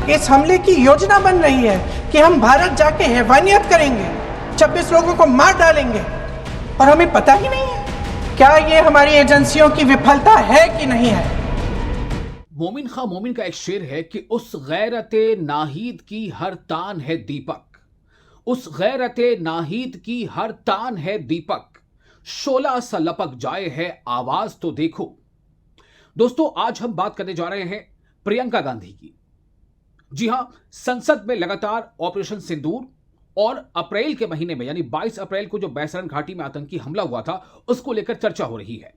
इस हमले की योजना बन रही है कि हम भारत जाके हैवानियत करेंगे, 26 लोगों को मार डालेंगे, और हमें पता ही नहीं है। क्या ये हमारी एजेंसियों की विफलता है कि नहीं है? मोमिन खां मोमिन का एक शेर है कि उस गैरते नाहीद की हर तान है दीपक, उस गैरते नाहीद की हर तान है दीपक, शोला सा लपक जाए है आवाज तो देखो। दोस्तों, आज हम बात करने जा रहे हैं प्रियंका गांधी की। जी हां, संसद में लगातार ऑपरेशन सिंदूर और अप्रैल के महीने में यानी 22 अप्रैल को जो बैसरन घाटी में आतंकी हमला हुआ था उसको लेकर चर्चा हो रही है,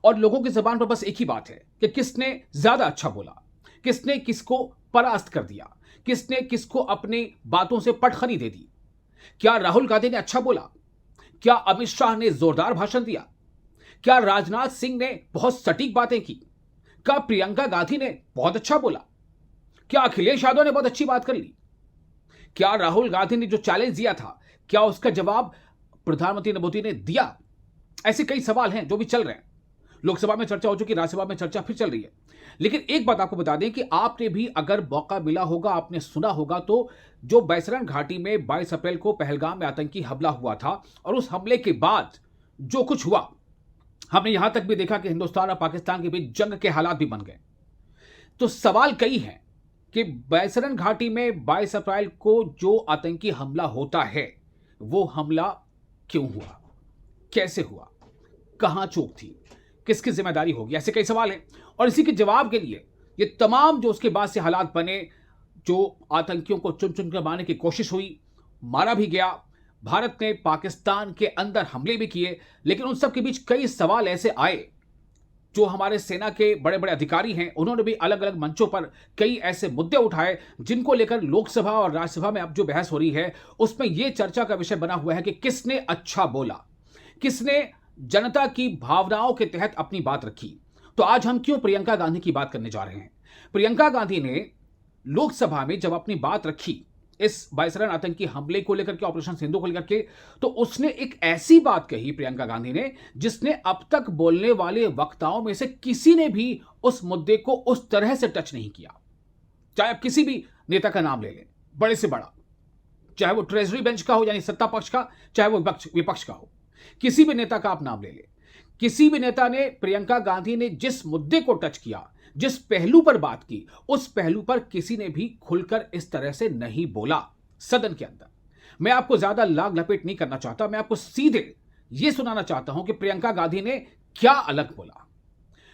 और लोगों की जबान पर बस एक ही बात है कि किसने ज्यादा अच्छा बोला, किसने किसको परास्त कर दिया, किसने किसको अपनी बातों से पटखनी दे दी। क्या राहुल गांधी ने अच्छा बोला? क्या अमित शाह ने जोरदार भाषण दिया? क्या राजनाथ सिंह ने बहुत सटीक बातें की? क्या प्रियंका गांधी ने बहुत अच्छा बोला? क्या अखिलेश यादव ने बहुत अच्छी बात कर ली? क्या राहुल गांधी ने जो चैलेंज दिया था, क्या उसका जवाब प्रधानमंत्री मोदी ने दिया? ऐसे कई सवाल हैं जो भी चल रहे हैं। लोकसभा में चर्चा हो चुकी, राज्यसभा में चर्चा फिर चल रही है। लेकिन एक बात आपको बता दें कि आपने भी अगर मौका मिला होगा, आपने सुना होगा, तो जो बैसरन घाटी में 22 अप्रैल को पहलगाम में आतंकी हमला हुआ था, और उस हमले के बाद जो कुछ हुआ, हमने यहां तक भी देखा कि हिंदुस्तान और पाकिस्तान के बीच जंग के हालात भी बन गए। तो सवाल कई हैं कि बैसरन घाटी में 22 अप्रैल को जो आतंकी हमला होता है, वो हमला क्यों हुआ, कैसे हुआ, कहां चूक थी, किसकी जिम्मेदारी होगी, ऐसे कई सवाल हैं। और इसी के जवाब के लिए ये तमाम जो उसके बाद से हालात बने, जो आतंकियों को चुन चुन कर मारने की कोशिश हुई, मारा भी गया, भारत ने पाकिस्तान के अंदर हमले भी किए, लेकिन उन सब के बीच कई सवाल ऐसे आए। जो हमारे सेना के बड़े बड़े अधिकारी हैं, उन्होंने भी अलग अलग मंचों पर कई ऐसे मुद्दे उठाए जिनको लेकर लोकसभा और राज्यसभा में अब जो बहस हो रही है उसमें यह चर्चा का विषय बना हुआ है कि किसने अच्छा बोला, किसने जनता की भावनाओं के तहत अपनी बात रखी। तो आज हम क्यों प्रियंका गांधी की बात करने जा रहे हैं? प्रियंका गांधी ने लोकसभा में जब अपनी बात रखी इस बैसरन आतंकी हमले को लेकर के, ऑपरेशन सिंधु को लेकर के, तो उसने एक ऐसी बात कही प्रियंका गांधी ने जिसने अब तक बोलने वाले वक्ताओं में से किसी ने भी उस मुद्दे को उस तरह से टच नहीं किया। चाहे आप किसी भी नेता का नाम ले लें, बड़े से बड़ा, चाहे वो ट्रेजरी बेंच का हो यानी सत्ता पक्ष का, चाहे वो विपक्ष का हो, किसी भी नेता का आप नाम ले लें, किसी भी नेता ने, प्रियंका गांधी ने जिस मुद्दे को टच किया, जिस पहलू पर बात की, उस पहलू पर किसी ने भी खुलकर इस तरह से नहीं बोला सदन के अंदर। मैं आपको ज्यादा लाग लपेट नहीं करना चाहता, मैं आपको सीधे यह सुनाना चाहता हूं कि प्रियंका गांधी ने क्या अलग बोला।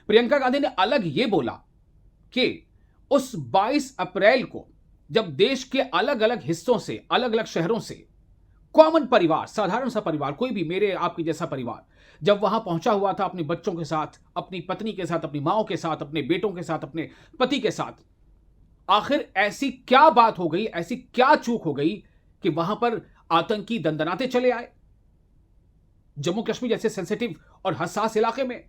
प्रियंका गांधी ने अलग यह बोला कि उस 22 अप्रैल को जब देश के अलग अलग हिस्सों से, अलग अलग शहरों से कॉमन परिवार, साधारण सा परिवार, कोई भी मेरे आपकी जैसा परिवार जब वहां पहुंचा हुआ था अपने बच्चों के साथ, अपनी पत्नी के साथ, अपनी माओं के साथ, अपने बेटों के साथ, अपने पति के साथ, आखिर ऐसी क्या बात हो गई, ऐसी क्या चूक हो गई कि वहां पर आतंकी दंदनाते चले आए जम्मू कश्मीर जैसे सेंसिटिव और हसास इलाके में,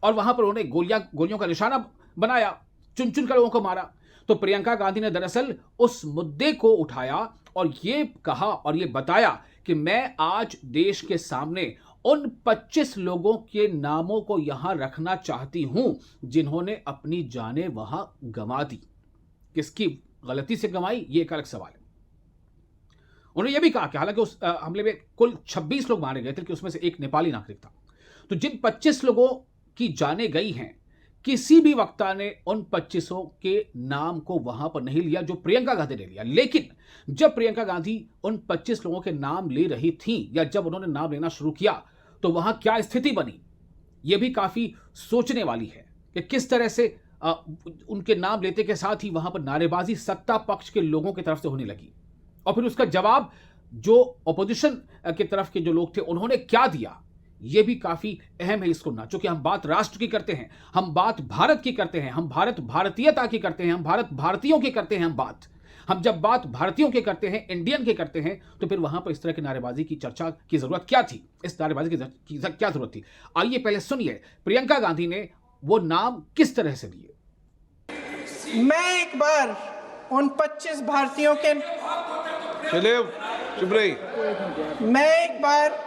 और वहां पर उन्हें गोलियों का निशाना बनाया, चुन चुन कर लोगों को मारा। तो प्रियंका गांधी ने दरअसल उस मुद्दे को उठाया और यह कहा और यह बताया कि मैं आज देश के सामने उन 25 लोगों के नामों को यहां रखना चाहती हूं जिन्होंने अपनी जानें वहां गंवा दी। किसकी गलती से गंवाई, यह एक अलग सवाल है। उन्होंने यह भी कहा कि हालांकि उस हमले में कुल 26 लोग मारे गए थे, कि उसमें से एक नेपाली नागरिक था। तो जिन 25 लोगों की जानें गई हैं, किसी भी वक्ता ने उन 25 के नाम को वहां पर नहीं लिया जो प्रियंका गांधी ने लिया। लेकिन जब प्रियंका गांधी उन 25 लोगों के नाम ले रही थी, या जब उन्होंने नाम लेना शुरू किया, तो वहां क्या स्थिति बनी, यह भी काफी सोचने वाली है कि किस तरह से उनके नाम लेते के साथ ही वहां पर नारेबाजी सत्ता पक्ष के लोगों की तरफ से होने लगी, और फिर उसका जवाब जो ऑपोजिशन की तरफ के जो लोग थे उन्होंने क्या दिया, यह भी काफी अहम है इसको ना। चूंकि हम बात राष्ट्र की करते हैं, हम बात भारत की करते हैं, हम भारत भारतीयता की करते हैं, हम भारत भारतीयों की करते हैं, हम जब बात भारतीयों के करते हैं, इंडियन के करते हैं, तो फिर वहां पर इस तरह की नारेबाजी की चर्चा की जरूरत क्या थी, इस नारेबाजी की क्या जरूरत थी। आइए पहले सुनिए प्रियंका गांधी ने वो नाम किस तरह से लिए। मैं एक बार उन 25 भारतीयों के मैं एक बार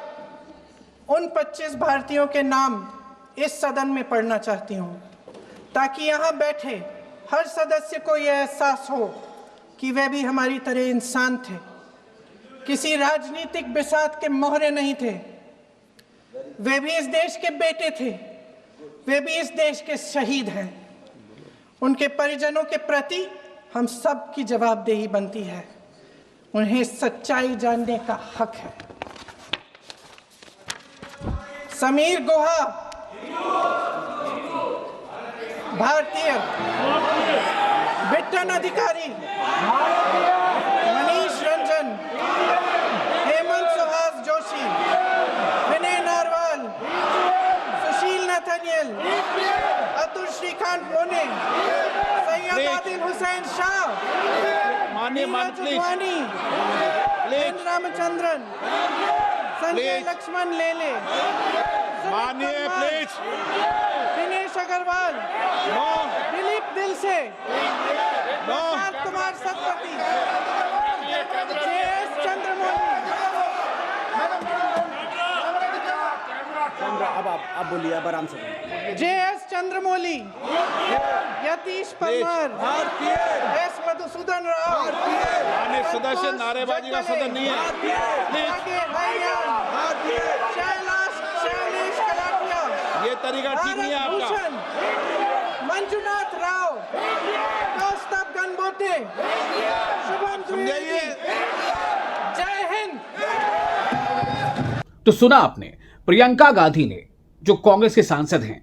उन 25 भारतीयों के नाम इस सदन में पढ़ना चाहती हूं, ताकि यहां बैठे हर सदस्य को यह एहसास हो कि वे भी हमारी तरह इंसान थे, किसी राजनीतिक बिसात के मोहरे नहीं थे। वे भी इस देश के बेटे थे, वे भी इस देश के शहीद हैं। उनके परिजनों के प्रति हम सब की जवाबदेही बनती है, उन्हें सच्चाई जानने का हक है। समीर गुहा भारतीय, बिट्टन अधिकारी, मनीष रंजन, हेमंत सुहास जोशी, विनय नारवाल, सुशील नथनियल, अतुल श्रीकांत मोने, सैयद आदिल हुसैन शाह, नीरज उद्वानी, एन रामचंद्रन, संजय लक्ष्मण लेले, मानिए प्लीज। दिनेश अग्रवाल, दिलीप दिल से, प्रशांत कुमार सतपति, JS चंद्रमौली। अब आप बोलिए, अब आराम से बोलिए। JS चंद्रमौली, यतीश परमार, S मधुसूदन राव, माननीय सदस्य, नारेबाजी का सदन नहीं है। शैलेश कलाटिया, ये तरीका ठीक नहीं है आपका। मंजुनाथ राव, कौस्तभ गनबोटे, शुभम द्विवेदी। जय हिंद। तो सुना आपने, प्रियंका गांधी ने, जो कांग्रेस के सांसद हैं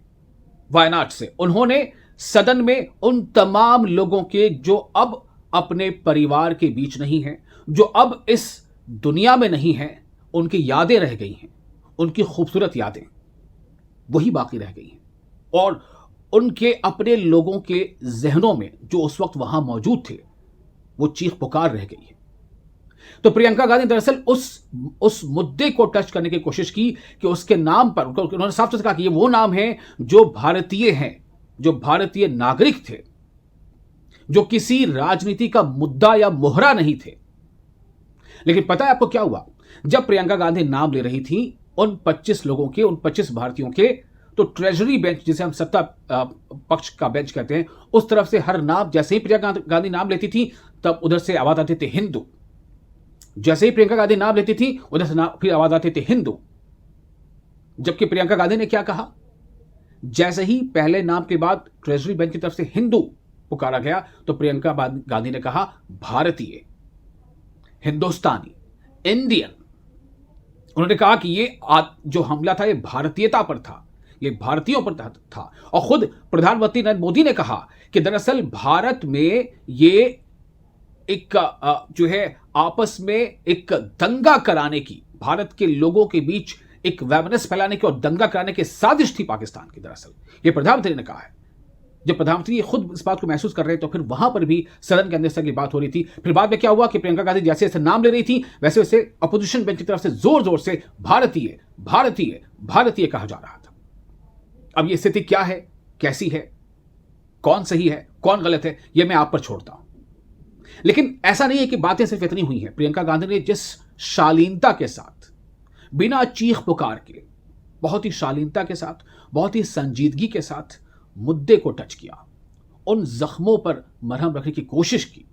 वायनाड से, उन्होंने सदन में उन तमाम लोगों के जो अब अपने परिवार के बीच नहीं हैं, जो अब इस दुनिया में नहीं हैं, उनकी यादें रह गई हैं, उनकी खूबसूरत यादें वही बाकी रह गई हैं, और उनके अपने लोगों के जहनों में जो उस वक्त वहां मौजूद थे, वो चीख पुकार रह गई है। तो प्रियंका गांधी दरअसल उस मुद्दे को टच करने की कोशिश की कि उसके नाम पर उन्होंने साफ साफ कहा कि ये वो नाम है जो भारतीय हैं, जो भारतीय नागरिक थे, जो किसी राजनीति का मुद्दा या मोहरा नहीं थे। लेकिन पता है आपको क्या हुआ? जब प्रियंका गांधी नाम ले रही थी उन 25 लोगों के, उन 25 भारतीयों के, तो ट्रेजरी बेंच, जिसे हम सत्ता पक्ष का बेंच कहते हैं, उस तरफ से हर नाम, जैसे ही प्रियंका गांधी नाम लेती थी तब उधर से आवाज आती थी हिंदू। जैसे ही प्रियंका गांधी नाम लेती थी उधर से फिर आवाज आती थी हिंदू। जबकि प्रियंका गांधी ने क्या कहा? जैसे ही पहले नाम के बाद ट्रेजरी बेंच की तरफ से हिंदू पुकारा गया तो प्रियंका गांधी ने कहा भारतीय, हिंदुस्तानी, इंडियन। उन्होंने कहा कि ये जो हमला था ये भारतीयता पर था, ये भारतीयों पर था। और खुद प्रधानमंत्री नरेंद्र मोदी ने कहा कि दरअसल भारत में ये एक जो है आपस में एक दंगा कराने की, भारत के लोगों के बीच एक वैमनस फैलाने की और दंगा कराने की साजिश थी पाकिस्तान की। दरअसल ये प्रधानमंत्री ने कहा है। जब प्रधानमंत्री खुद इस बात को महसूस कर रहे तो फिर वहां पर भी सदन के अंदर इस तरह की बात हो रही थी। फिर बाद में क्या हुआ कि प्रियंका गांधी जैसे जैसे नाम ले रही थी वैसे वैसे अपोजिशन बेंच की तरफ से जोर जोर से भारतीय भारतीय भारतीय कहा जा रहा था। अब ये स्थिति क्या है, कैसी है, कौन सही है, कौन गलत है, यह मैं आप पर छोड़ता हूं। लेकिन ऐसा नहीं है कि बातें सिर्फ इतनी हुई हैं। प्रियंका गांधी ने जिस शालीनता के साथ, बिना चीख पुकार के, बहुत ही शालीनता के साथ, बहुत ही संजीदगी के साथ मुद्दे को टच किया, उन जख्मों पर मरहम रखने की कोशिश की,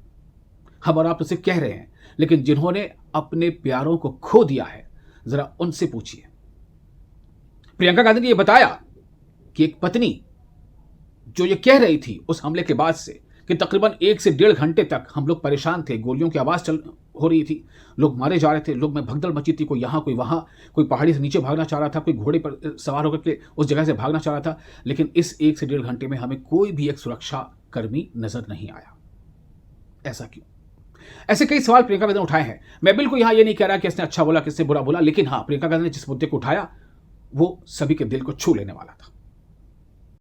हम और आप उसे कह रहे हैं। लेकिन जिन्होंने अपने प्यारों को खो दिया है, जरा उनसे पूछिए। प्रियंका गांधी ने यह बताया कि एक पत्नी जो ये कह रही थी उस हमले के बाद से कि तकरीबन 1 से 1.5 घंटे तक हम लोग परेशान थे, गोलियों की आवाज हो रही थी, लोग मारे जा रहे थे, लोग में भगदड़ मची थी, कोई यहाँ कोई वहाँ, कोई पहाड़ी से नीचे भागना चाह रहा था, कोई घोड़े पर सवार होकर के उस जगह से भागना चाह रहा था। लेकिन इस 1 से 1.5 घंटे में हमें कोई भी एक सुरक्षा कर्मी नजर नहीं आया। ऐसा क्यों? ऐसे कई सवाल प्रियंका गांधी ने उठाए हैं। मैं बिल्कुल यहां ये नहीं कह रहा कि इसने अच्छा बोला, किसने बुरा बोला, लेकिन हाँ, प्रियंका गांधी ने जिस मुद्दे को उठाया वो सभी के दिल को छू लेने वाला था।